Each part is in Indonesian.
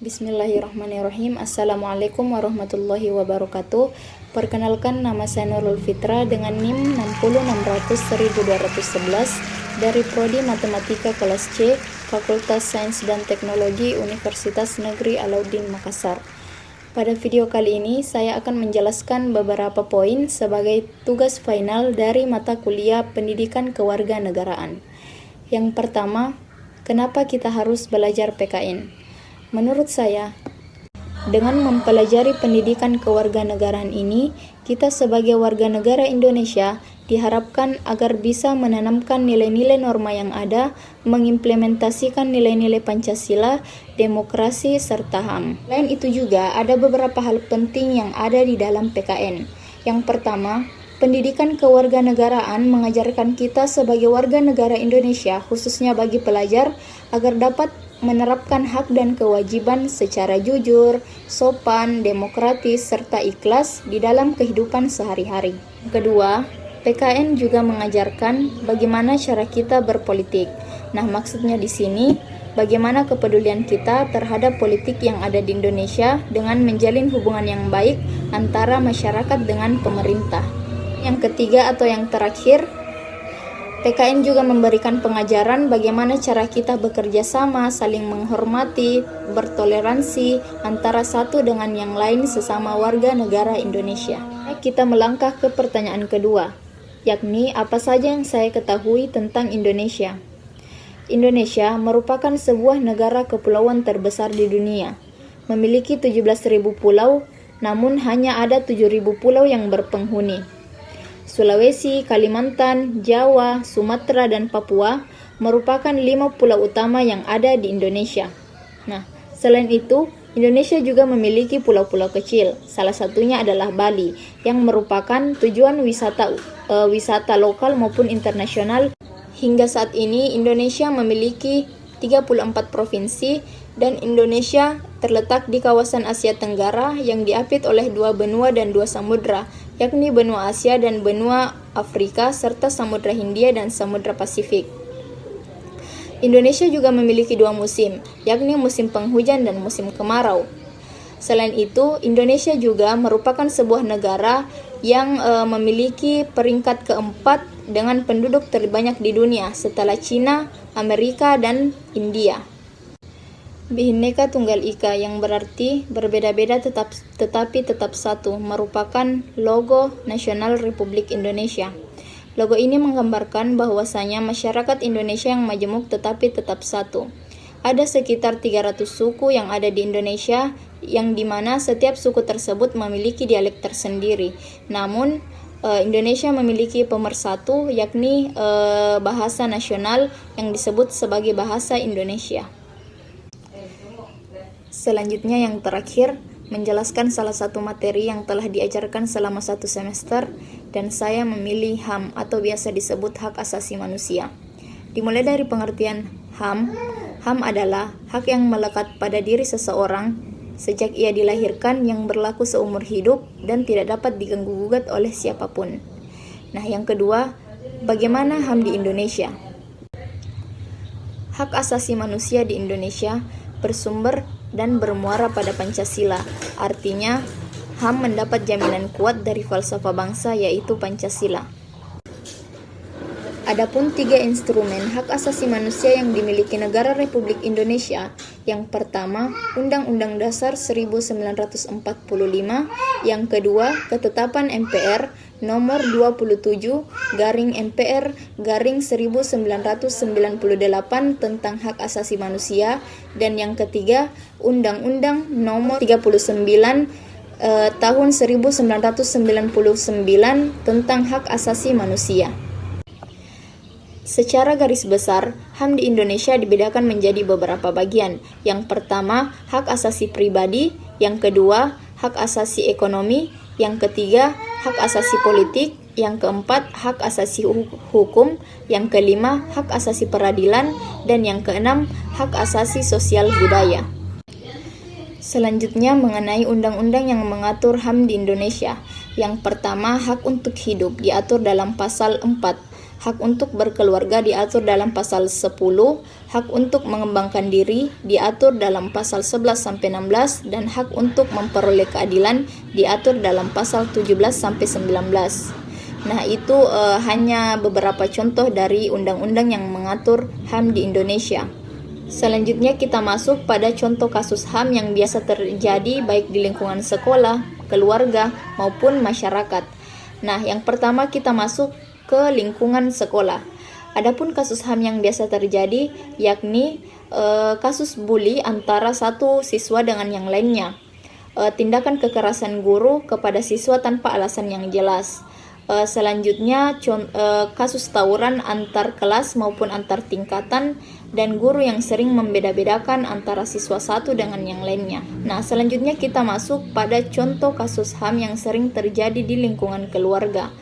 Bismillahirrahmanirrahim. Assalamualaikum warahmatullahi wabarakatuh. Perkenalkan, nama saya Nurul Fitra dengan NIM 606001211 dari Prodi Matematika kelas C, Fakultas Sains dan Teknologi Universitas Negeri Alauddin Makassar. Pada video kali ini saya akan menjelaskan beberapa poin sebagai tugas final dari mata kuliah Pendidikan Kewarganegaraan. Yang pertama, kenapa kita harus belajar PKN? Menurut saya, dengan mempelajari pendidikan kewarganegaraan ini, kita sebagai warga negara Indonesia diharapkan agar bisa menanamkan nilai-nilai norma yang ada, mengimplementasikan nilai-nilai Pancasila, demokrasi, serta HAM. Selain itu juga ada beberapa hal penting yang ada di dalam PKN. Yang pertama, pendidikan kewarganegaraan mengajarkan kita sebagai warga negara Indonesia, khususnya bagi pelajar, agar dapat menerapkan hak dan kewajiban secara jujur, sopan, demokratis, serta ikhlas di dalam kehidupan sehari-hari. Kedua, PKN juga mengajarkan bagaimana cara kita berpolitik. Nah, maksudnya di sini, bagaimana kepedulian kita terhadap politik yang ada di Indonesia dengan menjalin hubungan yang baik antara masyarakat dengan pemerintah. Yang ketiga atau yang terakhir, PKN juga memberikan pengajaran bagaimana cara kita bekerja sama, saling menghormati, bertoleransi antara satu dengan yang lain sesama warga negara Indonesia. Kita melangkah ke pertanyaan kedua, yakni apa saja yang saya ketahui tentang Indonesia. Indonesia merupakan sebuah negara kepulauan terbesar di dunia. Memiliki 17.000 pulau, namun hanya ada 7.000 pulau yang berpenghuni. Sulawesi, Kalimantan, Jawa, Sumatera, dan Papua merupakan 5 pulau utama yang ada di Indonesia. Nah, selain itu, Indonesia juga memiliki pulau-pulau kecil. Salah satunya adalah Bali, yang merupakan tujuan wisata lokal maupun internasional. Hingga saat ini, Indonesia memiliki 34 provinsi, dan Indonesia terletak di kawasan Asia Tenggara yang diapit oleh 2 benua dan 2 samudra, yakni benua Asia dan benua Afrika, serta Samudra Hindia dan Samudra Pasifik. Indonesia juga memiliki 2 musim, yakni musim penghujan dan musim kemarau. Selain itu, Indonesia juga merupakan sebuah negara yang memiliki peringkat keempat dengan penduduk terbanyak di dunia setelah Cina, Amerika, dan India. Bhinneka Tunggal Ika, yang berarti berbeda-beda tetapi tetap satu, merupakan logo nasional Republik Indonesia. Logo ini menggambarkan bahwasanya masyarakat Indonesia yang majemuk tetapi tetap satu. Ada sekitar 300 suku yang ada di Indonesia, yang dimana setiap suku tersebut memiliki dialek tersendiri. Namun, Indonesia memiliki pemersatu, yakni bahasa nasional yang disebut sebagai bahasa Indonesia. Selanjutnya yang terakhir, menjelaskan salah satu materi yang telah diajarkan selama 1 semester, dan saya memilih HAM atau biasa disebut hak asasi manusia. Dimulai dari pengertian HAM. HAM adalah hak yang melekat pada diri seseorang sejak ia dilahirkan, yang berlaku seumur hidup dan tidak dapat diganggu-gugat oleh siapapun. Nah, yang kedua, bagaimana HAM di Indonesia? Hak asasi manusia di Indonesia bersumber dan bermuara pada Pancasila. Artinya, HAM mendapat jaminan kuat dari falsafah bangsa, yaitu Pancasila. Adapun 3 instrumen hak asasi manusia yang dimiliki negara Republik Indonesia. Yang pertama, Undang-Undang Dasar 1945. Yang kedua, Ketetapan MPR nomor 27/MPR/1998 tentang hak asasi manusia. Dan yang ketiga, Undang-Undang nomor 39 tahun 1999 tentang hak asasi manusia. Secara garis besar, HAM di Indonesia dibedakan menjadi beberapa bagian. Yang pertama, hak asasi pribadi. Yang kedua, hak asasi ekonomi. Yang ketiga, hak asasi politik. Yang keempat, hak asasi hukum. Yang kelima, hak asasi peradilan. Dan yang keenam, hak asasi sosial budaya. Selanjutnya mengenai undang-undang yang mengatur HAM di Indonesia. Yang pertama, hak untuk hidup diatur dalam pasal 4. Hak untuk berkeluarga diatur dalam pasal 10, hak untuk mengembangkan diri diatur dalam pasal 11-16, dan hak untuk memperoleh keadilan diatur dalam pasal 17-19. Nah, itu hanya beberapa contoh dari undang-undang yang mengatur HAM di Indonesia. Selanjutnya kita masuk pada contoh kasus HAM yang biasa terjadi baik di lingkungan sekolah, keluarga, maupun masyarakat. Nah, yang pertama kita masuk ke lingkungan sekolah. Adapun kasus HAM yang biasa terjadi yakni kasus bully antara satu siswa dengan yang lainnya, tindakan kekerasan guru kepada siswa tanpa alasan yang jelas. Selanjutnya kasus tawuran antar kelas maupun antar tingkatan dan guru yang sering membeda-bedakan antara siswa satu dengan yang lainnya. Nah, selanjutnya kita masuk pada contoh kasus HAM yang sering terjadi di lingkungan keluarga.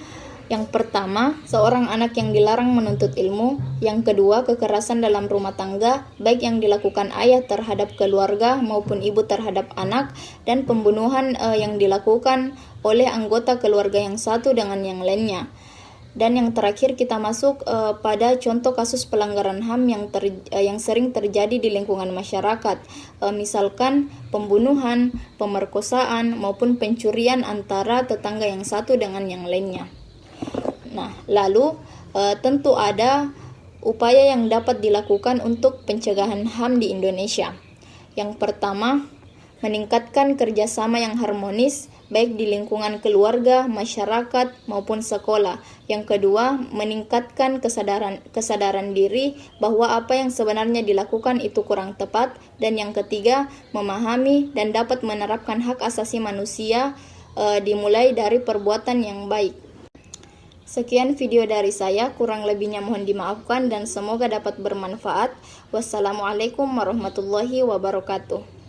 Yang pertama, seorang anak yang dilarang menuntut ilmu. Yang kedua, kekerasan dalam rumah tangga, baik yang dilakukan ayah terhadap keluarga maupun ibu terhadap anak, dan pembunuhan yang dilakukan oleh anggota keluarga yang satu dengan yang lainnya. Dan yang terakhir kita masuk pada contoh kasus pelanggaran HAM yang sering terjadi di lingkungan masyarakat, misalkan pembunuhan, pemerkosaan, maupun pencurian antara tetangga yang satu dengan yang lainnya. Nah, lalu tentu ada upaya yang dapat dilakukan untuk pencegahan HAM di Indonesia. Yang pertama, meningkatkan kerjasama yang harmonis baik di lingkungan keluarga, masyarakat, maupun sekolah. Yang kedua, meningkatkan kesadaran diri bahwa apa yang sebenarnya dilakukan itu kurang tepat. Dan yang ketiga, memahami dan dapat menerapkan hak asasi manusia dimulai dari perbuatan yang baik. Sekian video dari saya, kurang lebihnya mohon dimaafkan dan semoga dapat bermanfaat. Wassalamualaikum warahmatullahi wabarakatuh.